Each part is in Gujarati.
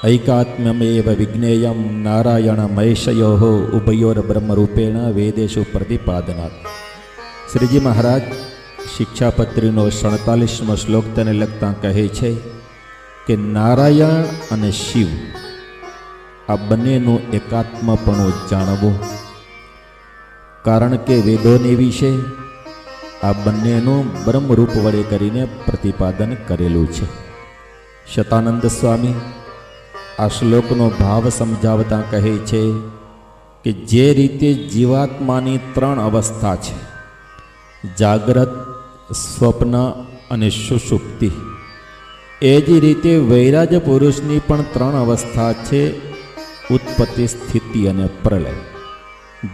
ऐकात्म्यमेव विज्ञेयं नारायणमहेशयोः उभयोर्ब्रह्मरूपेण वेदेषु प्रतिपादनात्। श्रीजी महाराज शिक्षापत्रीनो 47मो श्लोक તેને લખતા કહે છે કે નારાયણ અને શિવ આ બંનેનું એકાત્મપણું જાણવું, કારણ કે વેદોની વિશે આ બંનેનું બ્રહ્મરૂપ વડે કરીને પ્રતિપાદન કરેલું છે। શતાનંદ સ્વામી આ શ્લોકનો ભાવ સમજાવતા કહે છે કે જે રીતે જીવાત્માની 3 અવસ્થા છે, જાગ્રત, સ્વપ્ન અને સુષુપ્તિ, એ જ રીતે વૈરાજ પુરુષની પણ 3 અવસ્થા છે, ઉત્પત્તિ, સ્થિતિ અને પ્રલય।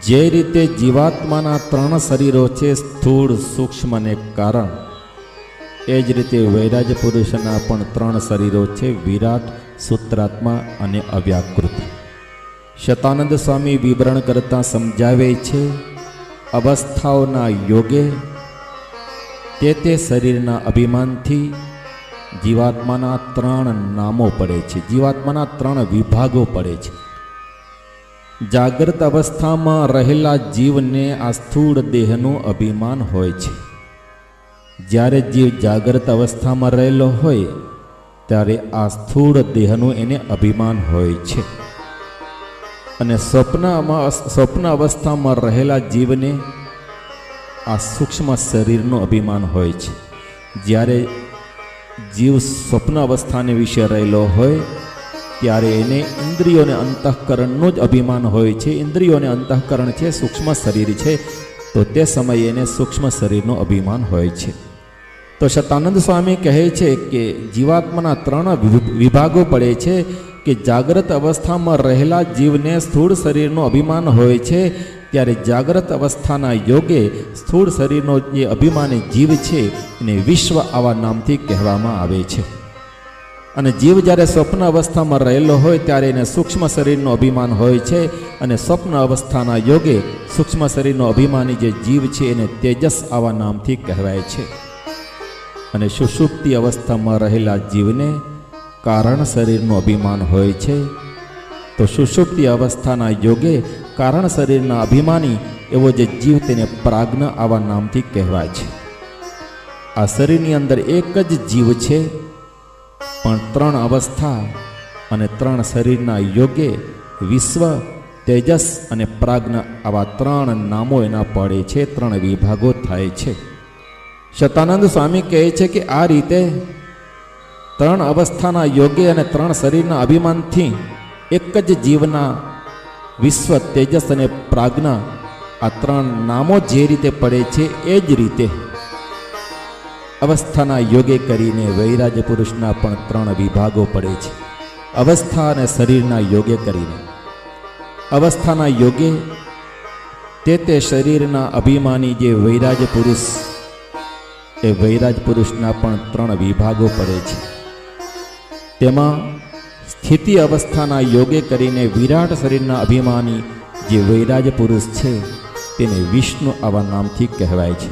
જે રીતે જીવાત્માના 3 શરીરો છે, સ્થૂળ, સૂક્ષ્મ અને કારણ, એ જ રીતે વૈરાજ પુરુષના પણ 3 શરીરો છે, વિરાટ, સૂત્રાત્મા અને અવ્યાકૃત। શતાનંદ સ્વામી વિવરણ કરતા સમજાવે છે, અવસ્થાઓના યોગે તે શરીરના અભિમાનથી જીવાત્માના 3 નામો પડે છે, જીવાત્માના 3 વિભાગો પડે છે। જાગ્રત અવસ્થામાં રહેલા જીવને આ સ્થૂળ દેહનું અભિમાન હોય છે। જ્યારે જીવ જાગ્રત અવસ્થામાં રહેલો હોય ત્યારે આ સ્થૂળ દેહનું એને અભિમાન હોય છે, અને સ્વપ્ન અવસ્થામાં રહેલા જીવને આ સૂક્ષ્મ શરીરનું અભિમાન હોય છે। જ્યારે જીવ સ્વપ્ન અવસ્થાને વિશે રહેલો હોય ત્યારે એને ઇન્દ્રિયોને અંતઃકરણનું જ અભિમાન હોય છે। ઇન્દ્રિયોને અંતઃકરણ છે, સૂક્ષ્મ શરીર છે, તો તે સમયે એને સૂક્ષ્મ શરીરનું અભિમાન હોય છે। તો શતાનંદ સ્વામી કહે છે કે જીવાત્માના 3 વિભાગો પડે છે કે જાગ્રત અવસ્થામાં રહેલા જીવને સ્થૂળ શરીરનું અભિમાન હોય છે, ત્યારે જાગ્રત અવસ્થાના યોગે સ્થૂળ શરીરનો જે અભિમાની જીવ છે એને વિશ્વ આવા નામથી કહેવામાં આવે છે। અને જીવ જ્યારે સ્વપ્ન અવસ્થામાં રહેલો હોય ત્યારે એને સૂક્ષ્મ શરીરનું અભિમાન હોય છે, અને સ્વપ્ન અવસ્થાના યોગે સૂક્ષ્મ શરીરનો અભિમાની જે જીવ છે એને તેજસ આવા નામથી કહેવાય છે। અને સુષુપ્તિ અવસ્થામાં રહેલા જીવને કારણ શરીરનું અભિમાન હોય છે, તો સુષુપ્તિ અવસ્થાના યોગે કારણ શરીરના અભિમાની એવો જે જીવ તેને પ્રાજ્ઞ આવા નામથી કહેવાય છે। આ શરીરની અંદર એક જ જીવ છે, પણ 3 અવસ્થા અને 3 શરીરના યોગે વિશ્વ, તેજસ અને પ્રાજ્ઞ આવા 3 નામો એના પડે છે, 3 વિભાગો થાય છે। શતાનંદ સ્વામી કહે છે કે આ રીતે 3 અવસ્થાના યોગે અને 3 શરીરના અભિમાનથી એક જ જીવના વિશ્વ, તેજસ અને પ્રાજ્ઞ આ 3 નામો જે રીતે પડે છે, એ જ રીતે અવસ્થાના યોગે કરીને વૈરાજ પુરુષના પણ 3 વિભાગો પડે છે। અવસ્થા અને શરીરના યોગે કરીને અવસ્થાના યોગે તે શરીરના અભિમાની જે વૈરાજ પુરુષ, એ વૈરાજ પુરુષના પણ 3 વિભાગો પડે છે। તેમાં સ્થિતિ અવસ્થાના યોગે કરીને વિરાટ શરીરના અભિમાની જે વૈરાજ પુરુષ છે તેને વિષ્ણુ આવા નામથી કહેવાય છે।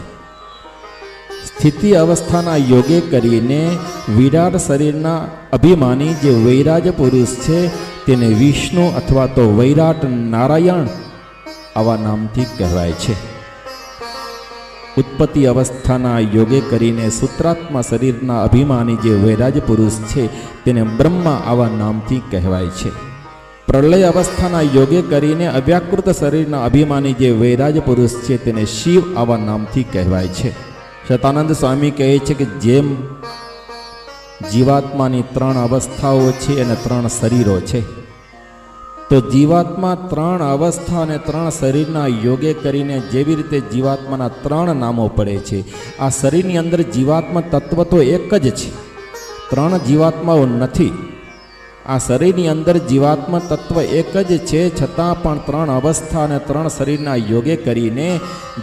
સ્થિતિ અવસ્થાના યોગે કરીને વિરાટ શરીરના અભિમાની જે વૈરાજ પુરુષ છે તેને વિષ્ણુ અથવા તો વૈરાટ નારાયણ આવા નામથી કહેવાય છે। ઉત્પત્તિ અવસ્થાના યોગે કરીને સૂત્રાત્મા શરીરના અભિમાની જે વૈરાજ પુરુષ છે તેને બ્રહ્મા આવા નામથી કહેવાય છે। પ્રલય અવસ્થાના યોગે કરીને અવ્યાકૃત શરીરના અભિમાની જે વૈરાજ પુરુષ છે તેને શિવ આવા નામથી કહેવાય છે। શતાનંદ સ્વામી કહે છે કે જેમ જીવાત્માની 3 અવસ્થાઓ છે અને 3 શરીરો છે, તો જીવાત્મા 3 અવસ્થા અને 3 શરીરના યોગે કરીને જેવી રીતે જીવાત્માના 3 નામો પડે છે, આ શરીરની અંદર જીવાત્મા તત્વ તો એક જ છે, 3 જીવાત્માઓ નથી। આ શરીરની અંદર જીવાત્મા તત્વ એક જ છે, છતાં પણ 3 અવસ્થા અને 3 શરીરના યોગે કરીને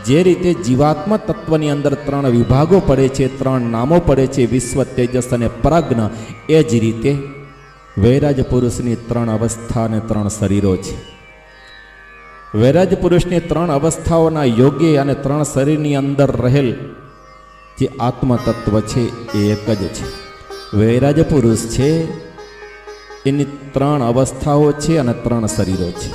જે રીતે જીવાત્મા તત્વની અંદર 3 વિભાગો પડે છે, 3 નામો પડે છે, વિશ્વ, તેજસ અને પ્રાજ્ઞ, એ જ રીતે વૈરાજ પુરુષની 3 અવસ્થા અને 3 શરીરો છે। વૈરાજ પુરુષની 3 અવસ્થાઓના યોગે અને 3 શરીરની અંદર રહેલ જે આત્મ તત્વ છે એ એક જ છે। વૈરાજ પુરુષ છે એની 3 અવસ્થાઓ છે અને 3 શરીરો છે.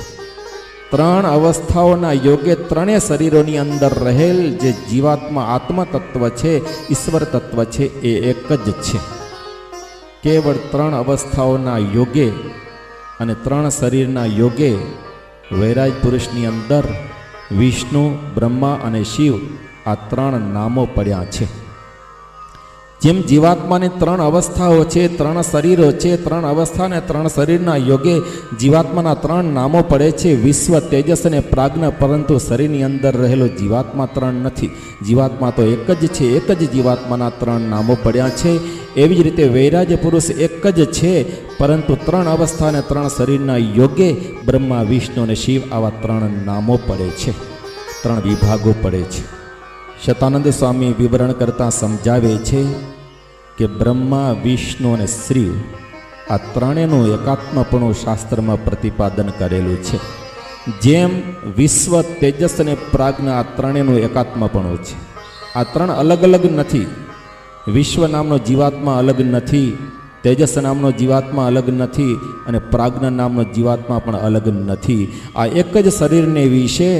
3 અવસ્થાઓના યોગે 3 શરીરોની અંદર રહેલ જે જીવાત્મા આત્મ તત્વ છે, ઈશ્વર તત્વ છે, એ એક જ છે. કેવળ 3 અવસ્થાઓના યોગે અને 3 શરીરના યોગે વૈરાજ પુરુષની અંદર વિષ્ણુ, બ્રહ્મા અને શિવ આ 3 નામો પડ્યા છે. જેમ જીવાત્માની 3 અવસ્થાઓ છે, 3 શરીરો છે, 3 અવસ્થા અને 3 શરીરના યોગે જીવાત્માના 3 નામો પડે છે, વિશ્વ, તેજસ અને પ્રાજ્ઞ. પરંતુ શરીરની અંદર રહેલો જીવાત્મા 3 નથી. જીવાત્મા તો એક જ છે. એક જ જીવાત્માના 3 નામો પડ્યા છે. એવી જ રીતે વૈરાગ્ય પુરુષ એક જ છે, પરંતુ 3 અવસ્થા અને 3 શરીરના યોગે બ્રહ્મા, વિષ્ણુ અને શિવ આવા 3 નામો પડે છે, 3 વિભાગો પડે છે. શતાનંદ સ્વામી વિવરણ કરતાં સમજાવે છે કે બ્રહ્મા, વિષ્ણુ અને શિવ આ 3નું એકાત્મપણું શાસ્ત્રમાં પ્રતિપાદન કરેલું છે. જેમ વિશ્વ, તેજસ અને પ્રાજ્ઞ આ 3નું એકાત્મપણું છે. આ 3 અલગ અલગ નથી. વિશ્વ નામનો જીવાત્મા અલગ નથી, તેજસ નામનો જીવાત્મા અલગ નથી અને પ્રાજ્ઞ નામનો જીવાત્મા પણ અલગ નથી. આ એક જ શરીરને વિશે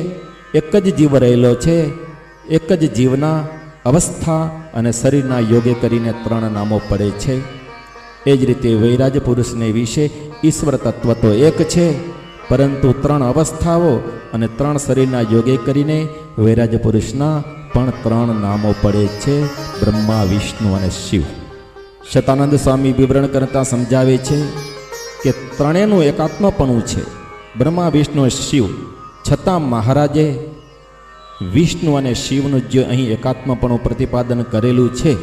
એક જ જીવ રહેલો છે. એક જ જીવના અવસ્થા અને શરીરના યોગે કરીને 3 નામો પડે છે. એ જ રીતે વૈરાજ પુરુષને વિશે ઈશ્વર તત્વ તો એક છે, પરંતુ 3 અવસ્થાઓ અને 3 શરીરના યોગે કરીને વૈરાજ પુરુષના પણ 3 નામો પડે છે, બ્રહ્મા, વિષ્ણુ અને શિવ. શતાનંદ સ્વામી વિવરણ કરતાં સમજાવે છે કે 3નું એકાત્મપણું છે, બ્રહ્મા, વિષ્ણુ અને શિવ. છતાં મહારાજે વિષ્ણુ અને શિવનું જે અહીં એકાત્મપણું પ્રતિપાદન કરેલું છે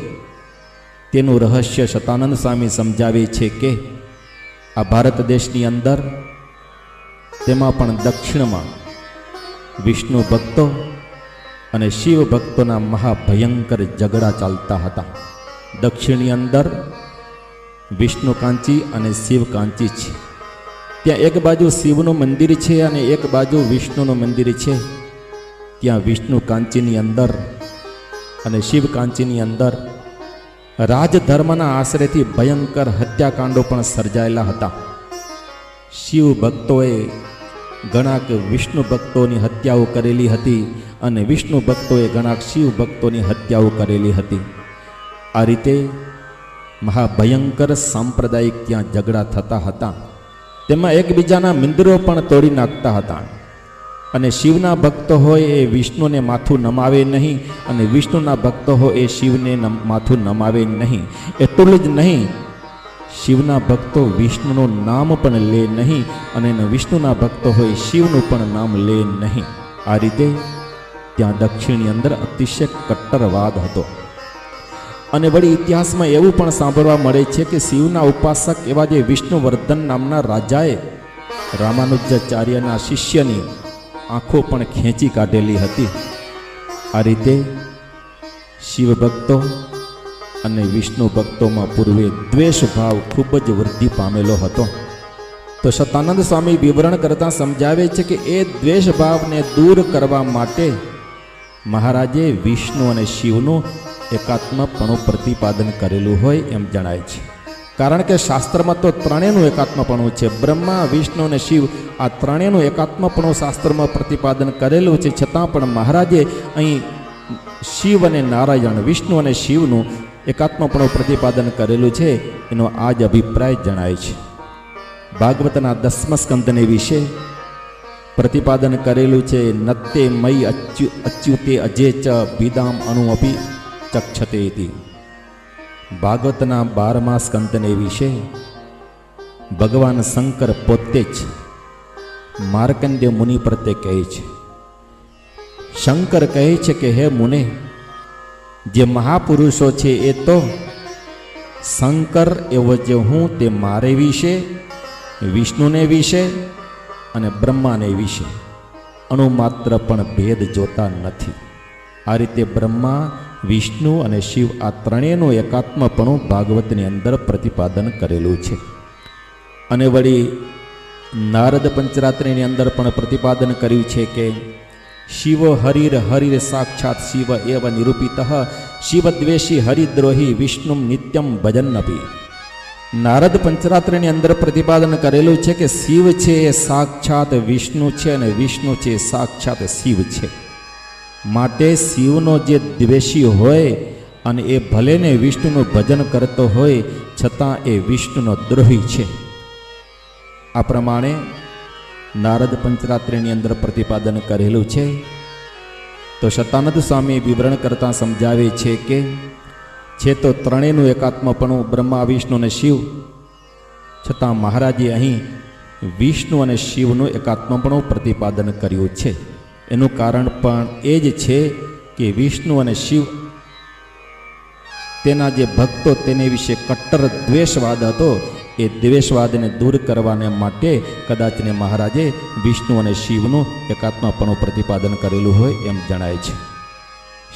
તેનું રહસ્ય શતાનંદ સ્વામી સમજાવે છે કે આ ભારત દેશની અંદર, તેમાં પણ દક્ષિણમાં વિષ્ણુ ભક્તો અને શિવ ભક્તોના મહાભયંકર ઝઘડા ચાલતા હતા. દક્ષિણની અંદર વિષ્ણુ કાંચી અને શિવ કાંચી છે. ત્યાં એક બાજુ શિવનું મંદિર છે અને એક બાજુ વિષ્ણુનું મંદિર છે. ત્યાં વિષ્ણુ કાંચીની અંદર અને શિવ કાંચીની અંદર રાજધર્મના આશ્રયથી ભયંકર હત્યાકાંડો પણ સર્જાયેલા હતા. શિવ ભક્તોએ ઘણાક વિષ્ણુ ભક્તોની હત્યાઓ કરેલી હતી અને વિષ્ણુ ભક્તોએ ઘણાક શિવ ભક્તોની હત્યાઓ કરેલી હતી. આ રીતે મહાભયંકર સાંપ્રદાયિક ત્યાં ઝઘડા થતા હતા. તેમાં એકબીજાના મંદિરો પણ તોડી નાખતા હતા. અને શિવના ભક્તો હોય એ વિષ્ણુને માથું નમાવે નહીં અને વિષ્ણુના ભક્તો હોય એ શિવને માથું નમાવે નહીં. એટલું જ નહીં, શિવના ભક્તો વિષ્ણુનું નામ પણ લે નહીં અને વિષ્ણુના ભક્તો હોય શિવનું પણ નામ લે નહીં. આ રીતે ત્યાં દક્ષિણની અંદર અતિશય કટ્ટરવાદ હતો. અને વળી ઇતિહાસમાં એવું પણ સાંભળવા મળે છે કે શિવના ઉપાસક એવા જે વિષ્ણુવર્ધન નામના રાજાએ રામાનુજાચાર્યના શિષ્યની આંખો પણ ખેંચી કાઢેલી હતી. આ રીતે શિવ ભક્તો અને વિષ્ણુ ભક્તોમાં પૂર્વે દ્વેષ ભાવ ખૂબ જ વૃદ્ધિ પામેલો હતો. તો શતાનંદ સ્વામી વિવરણ કરતાં સમજાવે છે કે એ દ્વેષ ભાવને દૂર કરવા માટે મહારાજે વિષ્ણુ અને શિવનું એકાત્મપણું પ્રતિપાદન કરેલું હોય એમ જણાય છે. કારણ કે શાસ્ત્રમાં તો 3નું એકાત્મપણું છે. બ્રહ્મા, વિષ્ણુ અને શિવ આ 3નું એકાત્મપણું શાસ્ત્રમાં પ્રતિપાદન કરેલું છે. છતાં પણ મહારાજે અહીં શિવ અને નારાયણ, વિષ્ણુ અને શિવનું એકાત્મપણું પ્રતિપાદન કરેલું છે. એનો આ જ અભિપ્રાય જણાય છે. ભાગવતના 10મા સ્કંદને વિશે પ્રતિપાદન કરેલું છે. નત્તે મયી અચ્યુતે અજે ચ વિદામ અણુ અપી ચક્ષતે ઇતિ. ભાગવતના 12મા સ્કંદને વિશે ભગવાન શંકર પોતે જ માર્કંડેય મુનિ પ્રત્યે કહે છે. શંકર કહે છે કે હે મુને, જે મહાપુરુષો છે એ તો શંકર એવો જે હું તે મારે વિશે, વિષ્ણુને વિશે અને બ્રહ્માને વિશે અણુમાત્ર પણ ભેદ જોતા નથી. આ રીતે બ્રહ્મા, વિષ્ણુ અને શિવ આ 3નું એકાત્મપણું ભાગવતની અંદર પ્રતિપાદન કરેલું છે. અને વળી નારદ પંચરાત્રિની અંદર પણ પ્રતિપાદન કર્યું છે કે શિવ હરિર હરિર સાક્ષાત શિવ એવ નિરૂપિત શિવદ્વેષી હરિદ્રોહી વિષ્ણુ નિત્યમ ભજન્નપી. નારદ પંચરાત્રની અંદર પ્રતિપાદન કરેલું છે કે શિવ છે એ સાક્ષાત વિષ્ણુ છે અને વિષ્ણુ છે એ સાક્ષાત શિવ છે. માટે શિવનો જે દ્વેષી હોય અને એ ભલેને વિષ્ણુનું ભજન કરતો હોય છતાં એ વિષ્ણુનો દ્રોહી છે. આ પ્રમાણે નારદ પંચરાત્રની અંદર પ્રતિપાદન કરેલું છે. તો શતાનંદ સ્વામી વિવરણ કરતાં સમજાવે છે કે છે તો ત્રણેયનું એકાત્મપણું બ્રહ્મા, વિષ્ણુ અને શિવ, છતાં મહારાજે અહીં વિષ્ણુ અને શિવનું એકાત્મપણું પ્રતિપાદન કર્યું છે. એનું કારણ પણ એ જ છે કે વિષ્ણુ અને શિવ તેના જે ભક્તો તેને વિશે કટ્ટર દ્વેષવાદ હતો એ દ્વેષવાદને દૂર કરવાને માટે કદાચને મહારાજે વિષ્ણુ અને શિવનું એકાત્મપણું પ્રતિપાદન કરેલું હોય એમ જણાય છે.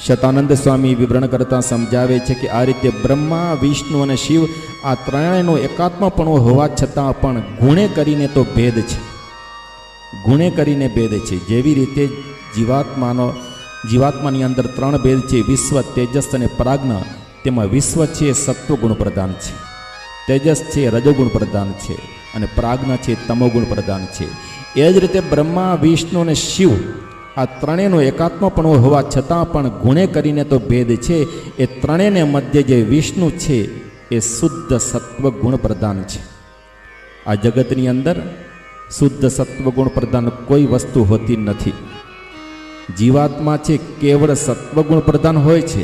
શતાનંદ સ્વામી વિવરણ કરતાં સમજાવે છે કે આ રીતે બ્રહ્મા, વિષ્ણુ અને શિવ આ ત્રણેયનું એકાત્મપણું હોવા છતાં પણ ગુણે કરીને તો ભેદ છે. ગુણે કરીને ભેદ છે. જેવી રીતે જીવાત્માની અંદર ત્રણ ભેદ છે, વિશ્વ, તેજસ અને પ્રાજ્ઞ. તેમાં વિશ્વ છે એ સત્વગુણ પ્રધાન છે, તેજસ છે રજોગુણ પ્રધાન છે અને પ્રાજ્ઞ છે તમોગુણ પ્રધાન છે. એ જ રીતે બ્રહ્મા, વિષ્ણુ અને શિવ આ ત્રણેયનું એકાત્મપણું હોવા છતાં પણ ગુણે કરીને તો ભેદ છે. એ ત્રણેયને મધ્ય જે વિષ્ણુ છે એ શુદ્ધ સત્વગુણ પ્રધાન છે. આ જગતની અંદર શુદ્ધ સત્વગુણ પ્રધાન કોઈ વસ્તુ હોતી નથી. જીવાત્મા છે કેવળ સત્વગુણ પ્રધાન હોય છે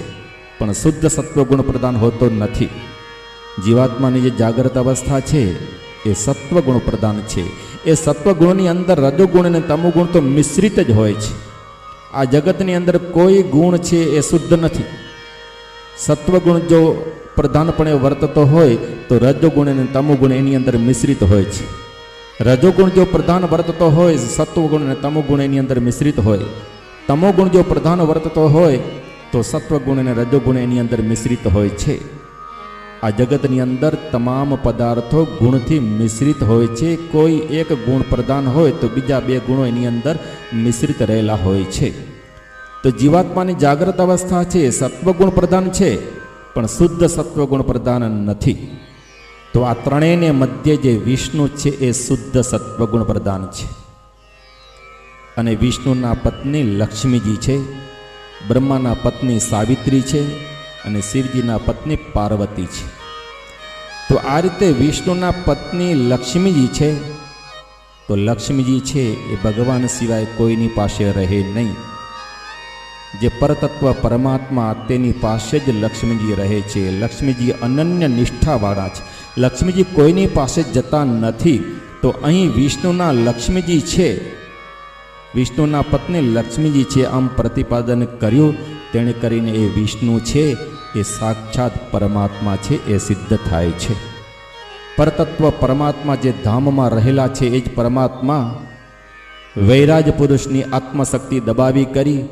પણ શુદ્ધ સત્વગુણ પ્રધાન હોતો નથી. જીવાત્માની જે જાગ્રત અવસ્થા છે એ સત્વગુણ પ્રધાન છે. એ સત્વગુણની અંદર રજોગુણ અને તમોગુણ તો મિશ્રિત જ હોય છે. આ જગતની અંદર કોઈ ગુણ છે એ શુદ્ધ નથી. સત્વગુણ જો પ્રધાનપણે વર્તતો હોય તો રજોગુણ અને તમોગુણ એની અંદર મિશ્રિત હોય છે. રજોગુણ જો પ્રધાન વર્તતો હોય, સત્વગુણ અને તમોગુણ એની અંદર મિશ્રિત હોય. તમોગુણ જો પ્રધાન વર્તતો હોય તો સત્વગુણ અને રજોગુણ એની અંદર મિશ્રિત હોય છે. આ જગતની અંદર તમામ પદાર્થો ગુણથી મિશ્રિત હોય છે. કોઈ એક ગુણ પ્રધાન હોય તો બીજા બે ગુણો એની અંદર મિશ્રિત રહેલા હોય છે. તો જીવાત્માની જાગ્રત અવસ્થા છે સત્વગુણ પ્રધાન છે પણ શુદ્ધ સત્વગુણ પ્રધાન નથી. તો આ ત્રણેયને મધ્ય જે વિષ્ણુ છે એ શુદ્ધ સત્વગુણ પ્રધાન છે. અને વિષ્ણુના પત્ની લક્ષ્મીજી છે, બ્રહ્માના પત્ની સાવિત્રી છે અને શિવજીના પત્ની પાર્વતી છે. તો આ રીતે વિષ્ણુના પત્ની લક્ષ્મીજી છે. તો લક્ષ્મીજી છે એ ભગવાન સિવાય કોઈની પાસે રહે નહીં. જે પરતત્વ પરમાત્મા તેની પાસે જ લક્ષ્મીજી રહે છે. લક્ષ્મીજી અનન્ય નિષ્ઠાવાળા છે. લક્ષ્મીજી કોઈની પાસે જતા નથી. તો અહીં વિષ્ણુના લક્ષ્મીજી છે, વિષ્ણુના પત્ની લક્ષ્મીજી છે આમ પ્રતિપાદન કર્યું. તેણે કરીને એ વિષ્ણુ છે એ સાક્ષાત પરમાત્મા છે એ સિદ્ધ થાય છે. પરતત્વ પરમાત્મા જે ધામમાં રહેલા છે એ જ પરમાત્મા વૈરાજ પુરુષની આત્મશક્તિ દબાવી કરી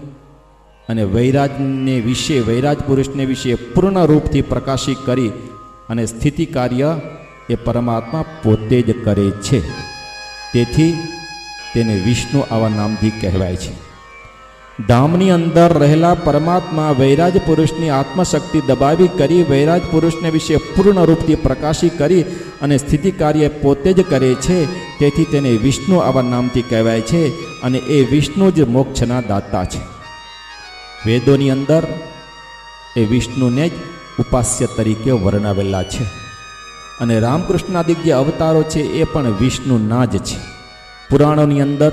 અને વૈરાજ પુરુષને વિશે પૂર્ણ રૂપથી પ્રકાશિત કરી અને સ્થિતિ કાર્ય એ પરમાત્મા પોતે જ કરે છે. તેથી તેને વિષ્ણુ આવા નામથી કહેવાય છે. ધામની અંદર રહેલા પરમાત્મા વૈરાજ પુરુષની આત્મશક્તિ દબાવી કરી વૈરાજ પુરુષને વિશે પૂર્ણ રૂપથી પ્રકાશિત કરી અને સ્થિતિ કાર્ય પોતે જ કરે છે. તેથી તેને વિષ્ણુ આવા નામથી કહેવાય છે. અને એ વિષ્ણુ જ મોક્ષના દાતા છે. વેદોની અંદર એ વિષ્ણુને જ ઉપાસ્ય તરીકે વર્ણવેલા છે. અને રામકૃષ્ણાદિક જે અવતારો છે એ પણ વિષ્ણુના જ છે. પુરાણોની અંદર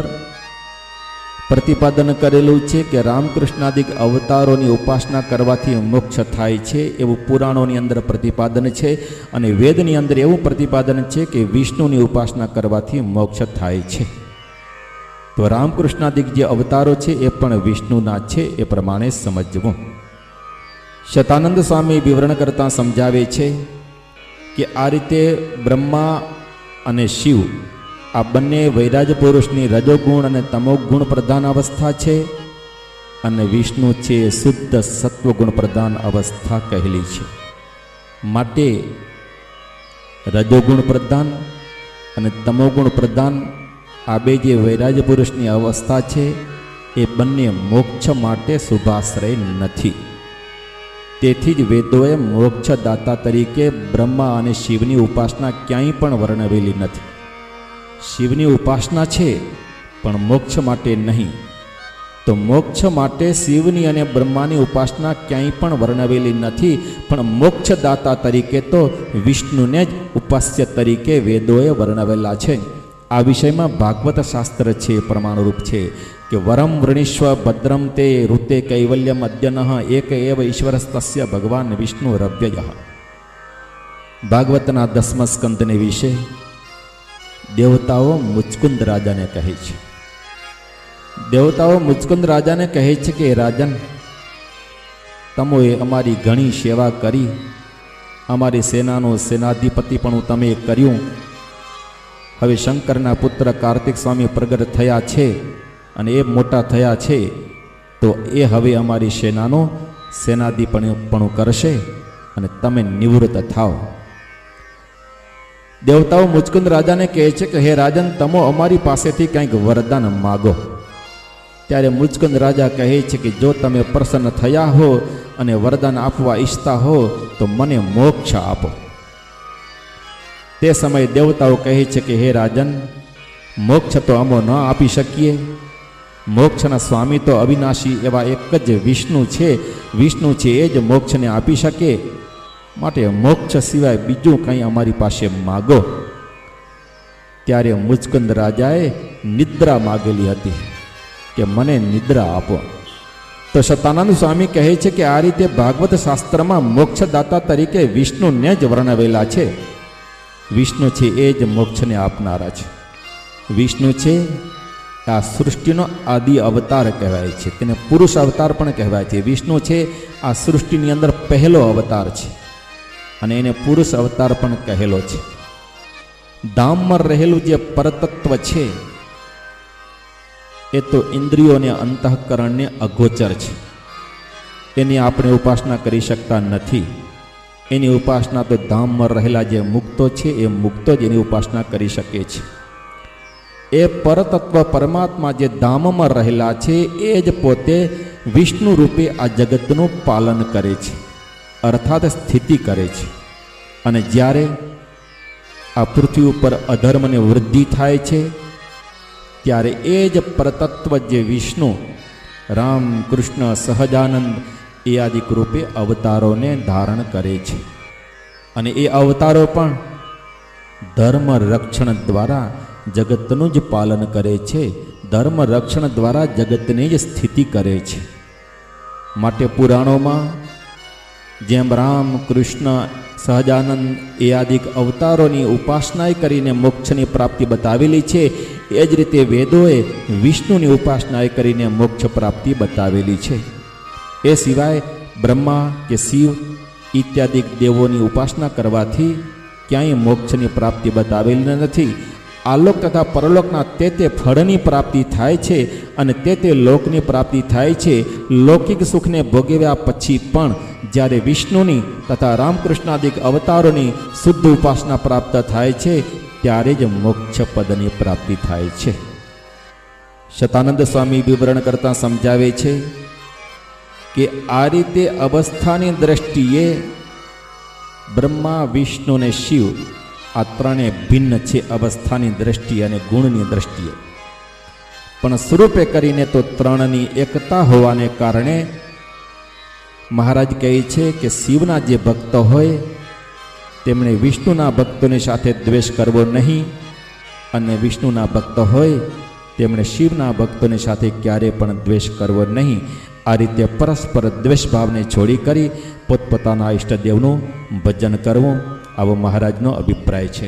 પ્રતિપાદન કરેલું છે કે રામકૃષ્ણાદિક અવતારોની ઉપાસના કરવાથી મોક્ષ થાય છે એવું પુરાણોની અંદર પ્રતિપાદન છે. અને વેદની અંદર એવું પ્રતિપાદન છે કે વિષ્ણુની ઉપાસના કરવાથી મોક્ષ થાય છે. તો રામકૃષ્ણાદિક જે અવતારો છે એ પણ વિષ્ણુના છે એ પ્રમાણે સમજવું. શતાનંદ સ્વામી વિવરણ કરતાં સમજાવે છે કે આ રીતે બ્રહ્મા અને શિવ આ બંને વૈરાજ પુરુષની રજોગુણ અને તમોગુણ પ્રધાન અવસ્થા છે અને વિષ્ણુ છે શુદ્ધ સત્વગુણ પ્રધાન અવસ્થા કહેલી છે. માટે રજોગુણ પ્રધાન અને તમોગુણ પ્રધાન આ બે જે વૈરાજ પુરુષની અવસ્થા છે એ બંને મોક્ષ માટે શુભાશ્રય નથી. તેથી જ વેદોએ મોક્ષદાતા તરીકે બ્રહ્મા અને શિવની ઉપાસના ક્યાંય પણ વર્ણવેલી નથી. શિવની ઉપાસના છે પણ મોક્ષ માટે નહીં. તો મોક્ષ માટે શિવની અને બ્રહ્માની ઉપાસના ક્યાંય પણ વર્ણવેલી નથી, પણ મોક્ષદાતા તરીકે તો વિષ્ણુને જ ઉપાસ્ય તરીકે વેદોએ વર્ણવેલા છે. આ વિષયમાં ભાગવત શાસ્ત્ર છે, પ્રમાણરૂપ છે કે વરમ વૃણીશ્વ ભદ્રમ તે ઋતે કૈવલ્યમ અદ્યનઃ એક એવ ઈશ્વરસ્તસ્ય ભગવાન વિષ્ણુ રવ્યય. ભાગવતના 10મા સ્કંદને વિશે દેવતાઓ મુચકુંદ રાજાને કહે છે. દેવતાઓ મુચકુંદ રાજાને કહે છે કે રાજન, તમોએ અમારી ઘણી સેવા કરી, અમારી સેનાનું સેનાધિપતિપણું તમે કર્યું. હવે શંકરના પુત્ર કાર્તિક સ્વામી પ્રગટ થયા છે અને એ મોટા થયા છે, તો એ હવે અમારી સેનાનું સેનાધિપતિપણું કરશે અને તમે નિવૃત્ત થાઓ. દેવતાઓ મુચકુંદ રાજાને કહે છે કે હે રાજન, તમો અમારી પાસેથી કંઈક વરદાન માગો. ત્યારે મુચકુંદ રાજા કહે છે કે જો તમે પ્રસન્ન થયા હો અને વરદાન આપવા ઈચ્છતા હો તો મને મોક્ષ આપો. તે સમયે દેવતાઓ કહે છે કે હે રાજન, મોક્ષ તો અમો ન આપી શકીએ. મોક્ષના સ્વામી તો અવિનાશી એવા એક જ વિષ્ણુ છે. વિષ્ણુ છે એ જ મોક્ષને આપી શકે, માટે મોક્ષ સિવાય બીજું કંઈ અમારી પાસે માગો. ત્યારે મુચકુંદ રાજાએ નિદ્રા માગેલી હતી કે મને નિદ્રા આપો. તો શતાનંદ સ્વામી કહે છે કે આ રીતે ભાગવત શાસ્ત્રમાં મોક્ષદાતા તરીકે વિષ્ણુને જ વર્ણવેલા છે. વિષ્ણુ છે એ જ મોક્ષને આપનારા છે. વિષ્ણુ છે આ સૃષ્ટિનો આદિ અવતાર કહેવાય છે, તેને પુરુષ અવતાર પણ કહેવાય છે. વિષ્ણુ છે આ સૃષ્ટિની અંદર પહેલો અવતાર છે અને એને પુરુષ અવતાર પણ કહેલો છે. ધામમાં રહેલું જે પરતત્વ છે એ તો ઇન્દ્રિયોને અંતઃકરણને અગોચર છે. એની આપણે ઉપાસના કરી શકતા નથી. એની ઉપાસના તો ધામમાં રહેલા જે મુક્તો છે એ મુક્તો જ એની ઉપાસના કરી શકે છે. એ પરતત્વ પરમાત્મા જે ધામમાં રહેલા છે એ જ પોતે વિષ્ણુ રૂપે આ જગતનું પાલન કરે છે, અર્થાત સ્થિતિ કરે છે. અને જ્યારે આ પૃથ્વી ઉપર અધર્મને વૃદ્ધિ થાય છે ત્યારે એ જ પરતત્વ જે વિષ્ણુ રામ કૃષ્ણ સહજાનંદ એ આદિક રૂપે અવતારોને ધારણ કરે છે. અને એ અવતારો પણ ધર્મ રક્ષણ દ્વારા જગતનું જ પાલન કરે છે, ધર્મ રક્ષણ દ્વારા જગતની જ સ્થિતિ કરે છે. માટે પુરાણોમાં જેમ રામ કૃષ્ણ સહજાનંદ એ આદિક અવતારોની ઉપાસના કરીને મોક્ષની પ્રાપ્તિ બતાવેલી છે, એ જ રીતે વેદોએ વિષ્ણુની ઉપાસના કરીને મોક્ષ પ્રાપ્તિ બતાવેલી છે. એ સિવાય બ્રહ્મા કે શિવ ઇત્યાદિક દેવોની ઉપાસના કરવાથી ક્યાંય મોક્ષની પ્રાપ્તિ બતાવેલી નથી. આલોક તથા પરલોકના તે ફળની પ્રાપ્તિ થાય છે અને તે લોકની પ્રાપ્તિ થાય છે. લૌકિક સુખને ભોગવ્યા પછી પણ જ્યારે વિષ્ણુની તથા રામકૃષ્ણાદિક અવતારોની શુદ્ધ ઉપાસના પ્રાપ્ત થાય છે ત્યારે જ મોક્ષ પદની પ્રાપ્તિ થાય છે. શતાનંદ સ્વામી વિવરણ કરતાં સમજાવે છે કે આ રીતે અવસ્થાની દ્રષ્ટિએ બ્રહ્મા વિષ્ણુ અને શિવ આ ત્રણે ભિન્ન છે અવસ્થાની દ્રષ્ટિએ અને ગુણની દ્રષ્ટિએ, પણ સ્વરૂપે કરીને તો ત્રણની એકતા હોવાને કારણે મહારાજ કહે છે કે શિવના જે ભક્તો હોય તેમણે વિષ્ણુના ભક્તોની સાથે દ્વેષ કરવો નહીં, અને વિષ્ણુના ભક્તો હોય તેમણે શિવના ભક્તોની સાથે ક્યારેય પણ દ્વેષ કરવો નહીં. આ રીતે પરસ્પર દ્વેષ ભાવને છોડી કરી પોતપોતાના ઈષ્ટદેવનું ભજન કરવું, આવો મહારાજનો અભિપ્રાય છે.